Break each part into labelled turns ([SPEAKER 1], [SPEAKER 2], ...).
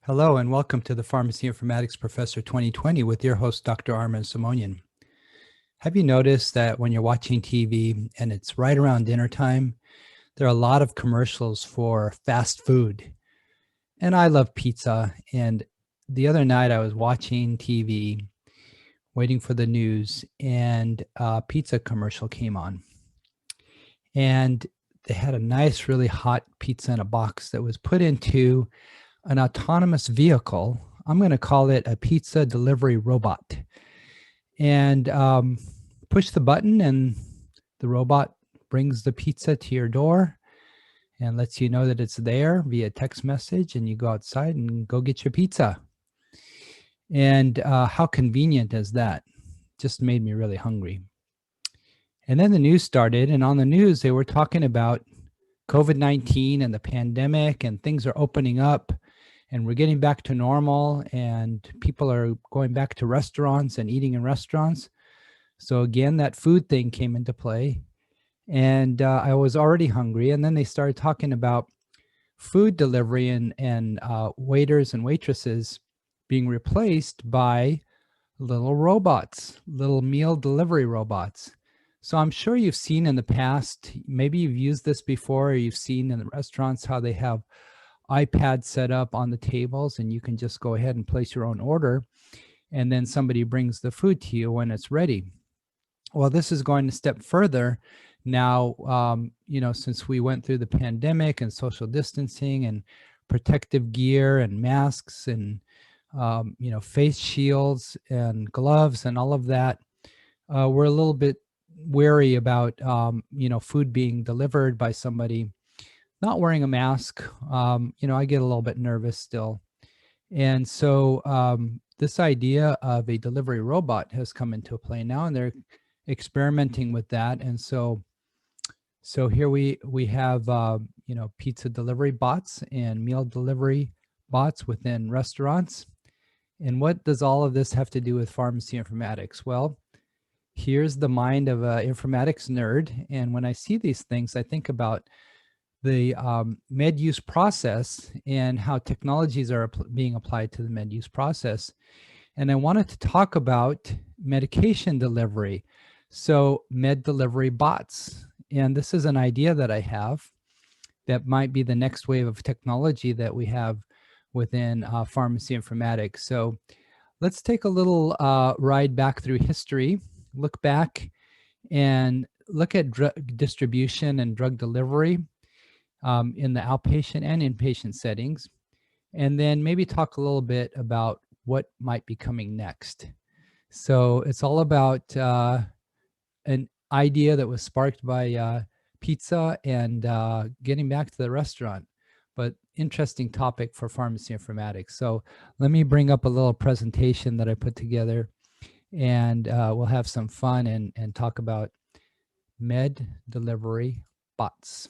[SPEAKER 1] Hello and welcome to the Pharmacy Informatics Professor 2020 with your host, Dr. Armin Simonian. Have you noticed that when you're watching TV and it's right around dinner time, there are a lot of commercials for fast food? And I love pizza. And the other night I was watching TV, waiting for the news, and a pizza commercial came on. And they had a nice, really hot pizza in a box that was put into an autonomous vehicle. I'm going to call it a pizza delivery robot. And push the button and the robot brings the pizza to your door and lets you know that it's there via text message, and you go outside and go get your pizza. And how convenient is that? Just made me really hungry. And then the news started, and on the news they were talking about COVID-19 and the pandemic, and things are opening up and we're getting back to normal, and people are going back to restaurants and eating in restaurants. So again, that food thing came into play, and I was already hungry. And then they started talking about food delivery and waiters and waitresses being replaced by little robots, little meal delivery robots. So I'm sure you've seen in the past, maybe you've used this before, or you've seen in the restaurants how they have iPads set up on the tables, and you can just go ahead and place your own order, and then somebody brings the food to you when it's ready. Well, this is going a step further now. Since we went through the pandemic and social distancing and protective gear and masks and face shields and gloves and all of that, we're a little bit wary about food being delivered by somebody not wearing a mask. I get a little bit nervous still. And so this idea of a delivery robot has come into play now, and they're experimenting with that. And so here we have pizza delivery bots and meal delivery bots within restaurants. And what does all of this have to do with pharmacy informatics? Well, here's the mind of an informatics nerd. And when I see these things, I think about the med use process and how technologies are being applied to the med use process. And I wanted to talk about medication delivery. So med delivery bots. And this is an idea that I have that might be the next wave of technology that we have within pharmacy informatics. So let's take a little ride back through history, look back and look at drug distribution and drug delivery in the outpatient and inpatient settings, and then maybe talk a little bit about what might be coming next. So it's all about an idea that was sparked by pizza and getting back to the restaurant, but interesting topic for pharmacy informatics. So let me bring up a little presentation that I put together, and we'll have some fun and talk about med delivery bots.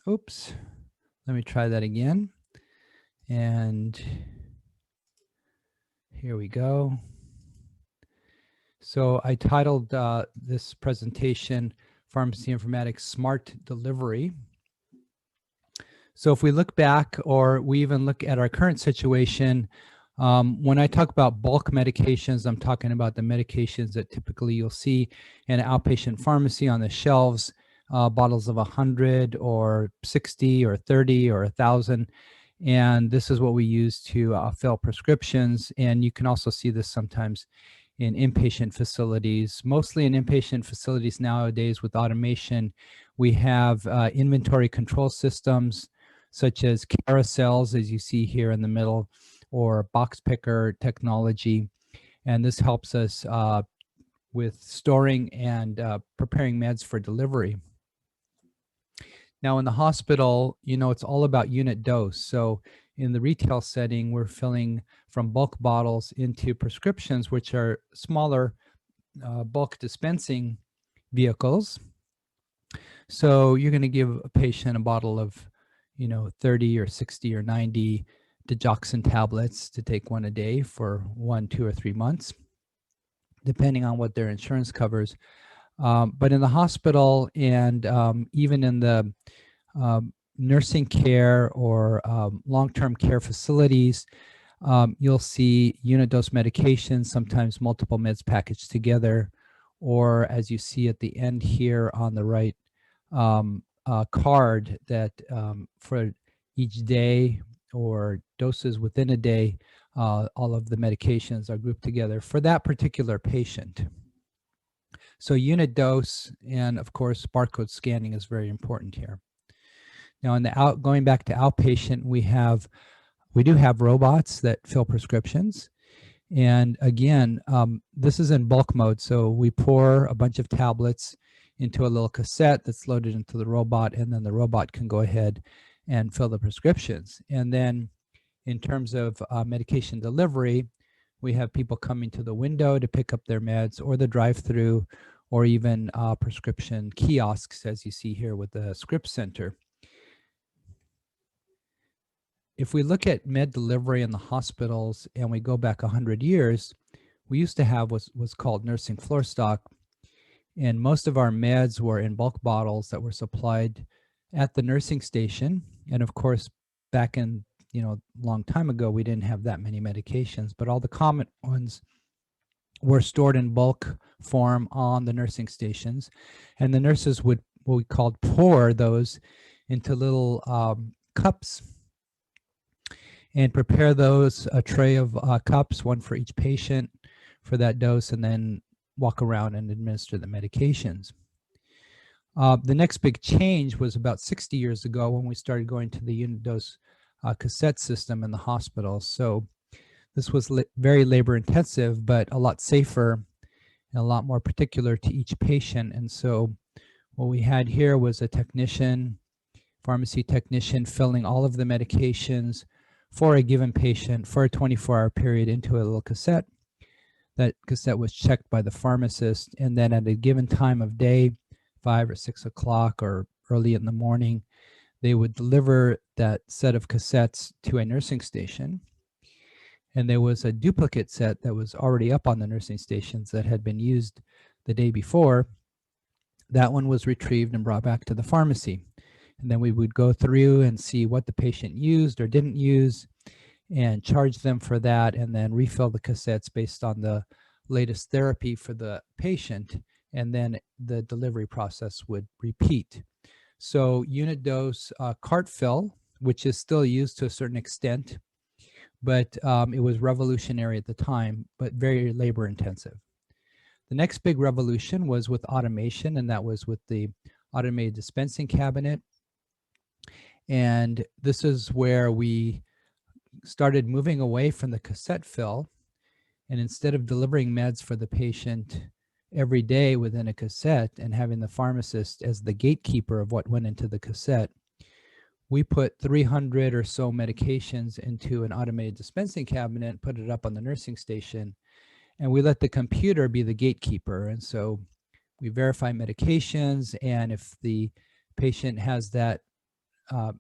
[SPEAKER 1] Oops, let me try that again. And here we go. So I titled this presentation, Pharmacy Informatics Smart Delivery. So if we look back, or we even look at our current situation, when I talk about bulk medications, I'm talking about the medications that typically you'll see in an outpatient pharmacy on the shelves. Bottles of 100 or 60 or 30 or 1,000. And this is what we use to fill prescriptions. And you can also see this sometimes in inpatient facilities. Mostly in inpatient facilities nowadays with automation, we have inventory control systems such as carousels, as you see here in the middle, or box picker technology. And this helps us with storing and preparing meds for delivery. Now in the hospital, it's all about unit dose. So in the retail setting, we're filling from bulk bottles into prescriptions, which are smaller bulk dispensing vehicles. So you're going to give a patient a bottle of, 30 or 60 or 90 digoxin tablets to take one a day for 1, 2, or 3 months, depending on what their insurance covers. But in the hospital and even in the nursing care or long-term care facilities, you'll see unit dose medications, sometimes multiple meds packaged together, or as you see at the end here on the right, card that for each day or doses within a day, all of the medications are grouped together for that particular patient. So unit dose and of course barcode scanning is very important here. Now in the going back to outpatient, we do have robots that fill prescriptions. And again, this is in bulk mode. So we pour a bunch of tablets into a little cassette that's loaded into the robot, and then the robot can go ahead and fill the prescriptions. And then in terms of medication delivery, we have people coming to the window to pick up their meds, or the drive-through, or even prescription kiosks, as you see here with the script center. If we look at med delivery in the hospitals and we go back 100 years, we used to have what's called nursing floor stock, and most of our meds were in bulk bottles that were supplied at the nursing station. And of course, back in, a long time ago, we didn't have that many medications, but all the common ones were stored in bulk form on the nursing stations, and the nurses would, what we called, pour those into little cups and prepare those, a tray of cups, one for each patient for that dose, and then walk around and administer the medications. The next big change was about 60 years ago when we started going to the unit dose cassette system in the hospitals. So this was very labor intensive, but a lot safer and a lot more particular to each patient. And so what we had here was a technician, pharmacy technician, filling all of the medications for a given patient for a 24-hour period into a little cassette. That cassette was checked by the pharmacist, and then at a given time of day, 5 or 6 o'clock or early in the morning, they would deliver that set of cassettes to a nursing station. And there was a duplicate set that was already up on the nursing stations that had been used the day before. That one was retrieved and brought back to the pharmacy. And then we would go through and see what the patient used or didn't use and charge them for that, and then refill the cassettes based on the latest therapy for the patient. And then the delivery process would repeat. So unit dose cart fill, which is still used to a certain extent, but it was revolutionary at the time, but very labor intensive. The next big revolution was with automation, and that was with the automated dispensing cabinet. And this is where we started moving away from the cassette fill, and instead of delivering meds for the patient every day within a cassette and having the pharmacist as the gatekeeper of what went into the cassette, we put 300 or so medications into an automated dispensing cabinet, put it up on the nursing station, and we let the computer be the gatekeeper. And so we verify medications, and if the patient has that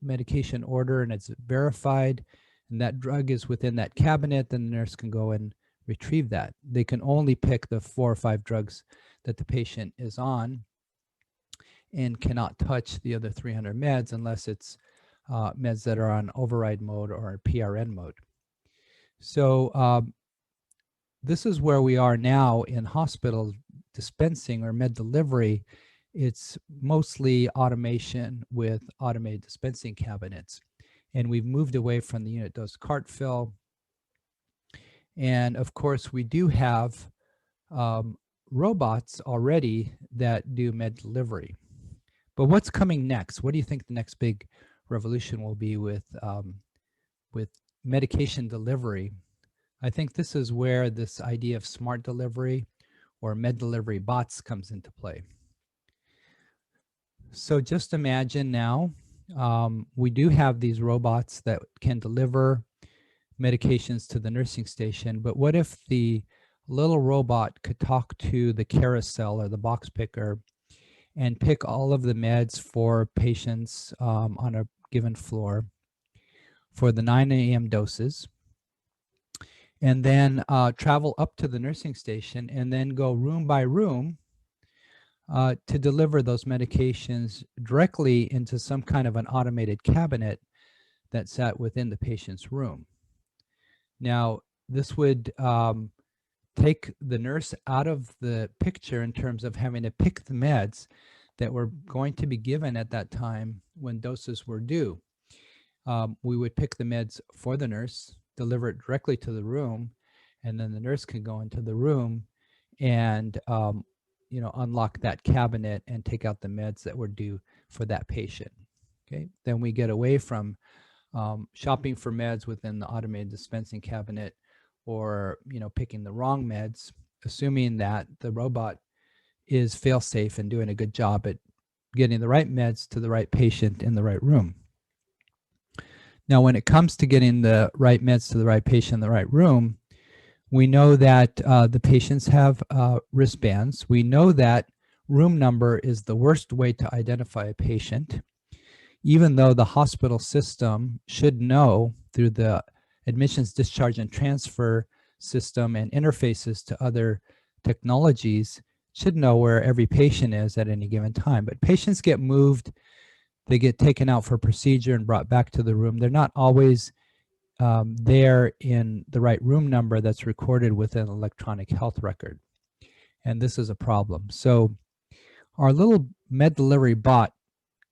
[SPEAKER 1] medication order and it's verified and that drug is within that cabinet, then the nurse can go and retrieve that. They can only pick the 4 or 5 drugs that the patient is on and cannot touch the other 300 meds unless it's meds that are on override mode or PRN mode. So this is where we are now in hospital dispensing or med delivery. It's mostly automation with automated dispensing cabinets. And we've moved away from the unit dose cart fill. And of course, we do have robots already that do med delivery. But what's coming next? What do you think the next big revolution will be with medication delivery? I think this is where this idea of smart delivery or med delivery bots comes into play. So just imagine now, we do have these robots that can deliver medications to the nursing station, but what if the little robot could talk to the carousel or the box picker and pick all of the meds for patients on a given floor for the 9 a.m. doses, and then travel up to the nursing station and then go room by room to deliver those medications directly into some kind of an automated cabinet that sat within the patient's room. Now, this would take the nurse out of the picture in terms of having to pick the meds that were going to be given at that time when doses were due. We would pick the meds for the nurse, deliver it directly to the room, and then the nurse can go into the room and unlock that cabinet and take out the meds that were due for that patient. Okay, then we get away from shopping for meds within the automated dispensing cabinet, or picking the wrong meds, assuming that the robot is fail-safe and doing a good job at getting the right meds to the right patient in the right room. Now, when it comes to getting the right meds to the right patient in the right room, we know that the patients have wristbands. We know that room number is the worst way to identify a patient, even though the hospital system should know through the admissions, discharge, and transfer system and interfaces to other technologies, should know where every patient is at any given time. But patients get moved, they get taken out for procedure and brought back to the room. They're not always there in the right room number that's recorded within an electronic health record. And this is a problem. So our little med delivery bot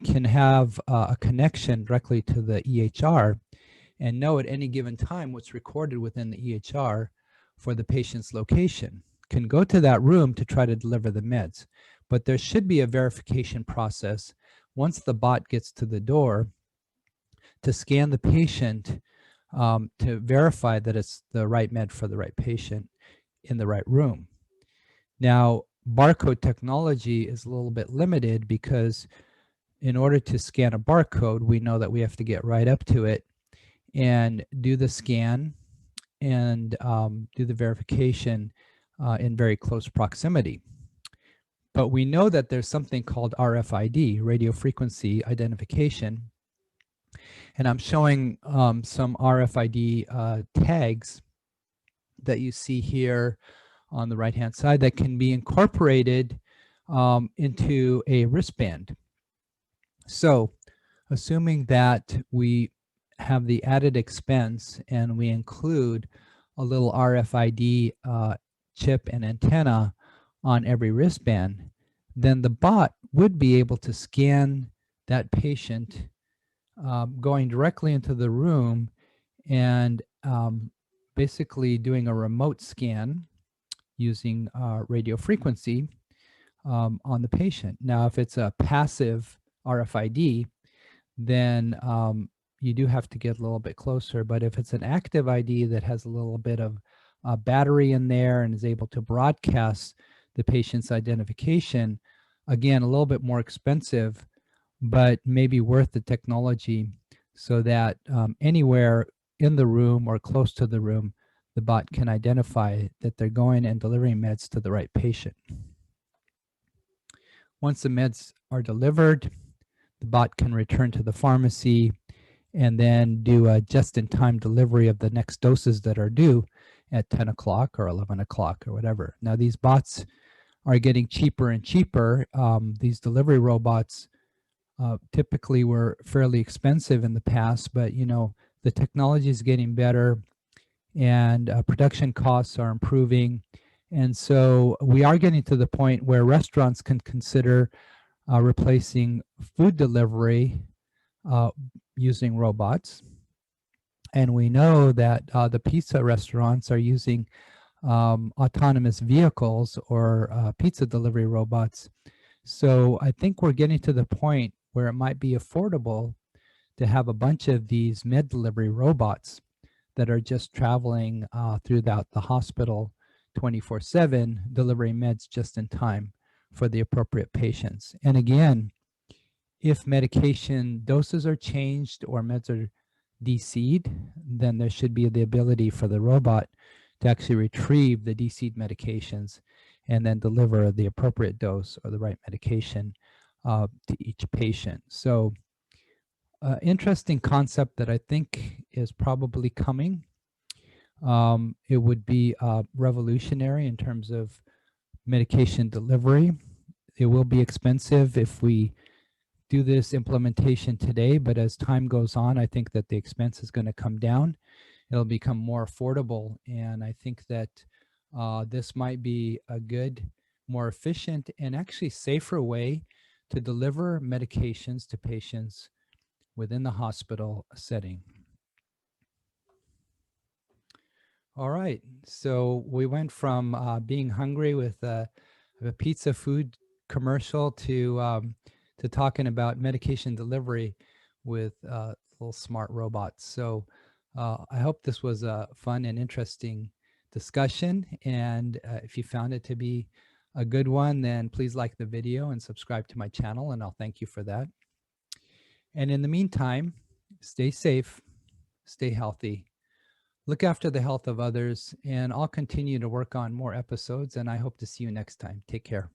[SPEAKER 1] can have a connection directly to the EHR and know at any given time what's recorded within the EHR for the patient's location, can go to that room to try to deliver the meds. But there should be a verification process once the bot gets to the door to scan the patient to verify that it's the right med for the right patient in the right room. Now, Barcode Technology is a little bit limited because in order to scan a barcode, we know that we have to get right up to it and do the scan and do the verification in very close proximity. But we know that there's something called RFID, radio frequency identification. And I'm showing some RFID tags that you see here on the right-hand side that can be incorporated into a wristband. So assuming that we have the added expense and we include a little RFID chip and antenna on every wristband, then the bot would be able to scan that patient going directly into the room and basically doing a remote scan using radio frequency on the patient. Now, if it's a passive RFID, then you do have to get a little bit closer. But if it's an active ID that has a little bit of battery in there and is able to broadcast the patient's identification, again, a little bit more expensive, but maybe worth the technology so that anywhere in the room or close to the room, the bot can identify that they're going and delivering meds to the right patient. Once the meds are delivered, the bot can return to the pharmacy and then do a just-in-time delivery of the next doses that are due at 10 o'clock or 11 o'clock or whatever. Now, these bots are getting cheaper and cheaper. These delivery robots typically were fairly expensive in the past, but the technology is getting better and production costs are improving. And so we are getting to the point where restaurants can consider replacing food delivery using robots. And we know that the pizza restaurants are using autonomous vehicles or pizza delivery robots. So I think we're getting to the point where it might be affordable to have a bunch of these med delivery robots that are just traveling throughout the hospital 24/7, delivering meds just in time for the appropriate patients. And again, if medication doses are changed or meds are DC'd, then there should be the ability for the robot to actually retrieve the DC'd medications and then deliver the appropriate dose or the right medication to each patient. So interesting concept that I think is probably coming. It would be revolutionary in terms of medication delivery. it will be expensive if we do this implementation today, but as time goes on, I think that the expense is going to come down. It'll become more affordable, and I think that this might be a good, more efficient, and actually safer way to deliver medications to patients within the hospital setting. All right, so we went from being hungry with a pizza food commercial to talking about medication delivery with little smart robots. So I hope this was a fun and interesting discussion. And if you found it to be a good one, then please like the video and subscribe to my channel, and I'll thank you for that. And in the meantime, stay safe, stay healthy, look after the health of others, and I'll continue to work on more episodes, and I hope to see you next time. Take care.